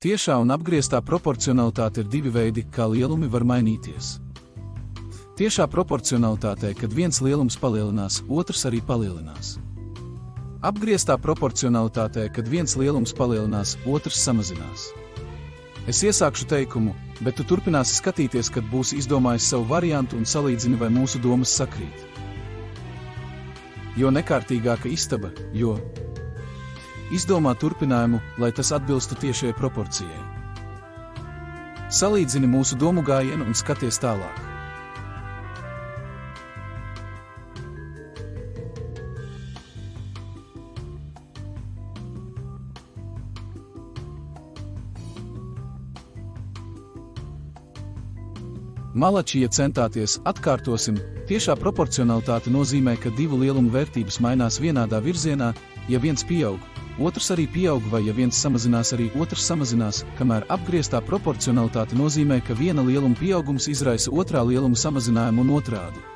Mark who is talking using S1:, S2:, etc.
S1: Tiešā un apgrieztā proporcionalitāte ir divi veidi, kā lielumi var mainīties. Tiešā proporcionalitātē, kad viens lielums palielinās, otrs arī palielinās. Apgrieztā proporcionalitātē, kad viens lielums palielinās, otrs samazinās. Es iesākšu teikumu, bet tu turpināsi skatīties, kad būsi izdomājis savu variantu un salīdzini, vai mūsu domas sakrīt. Jo nekārtīgāka istaba, jo izdomā turpinājumu, lai tas atbilstu tiešajai proporcijai. Salīdzini mūsu domu gājienu un skaties tālāk. Malači, ja centāties, atkārtosim, tiešā proporcionalitāte nozīmē, ka divu lielumu vērtības mainās vienādā virzienā, ja viens pieaug, otrs arī pieaug, vai ja viens samazinās, arī otrs samazinās, kamēr apgrieztā proporcionalitāte nozīmē, ka viena lieluma pieaugums izraisa otrā lieluma samazinājumu un otrādi.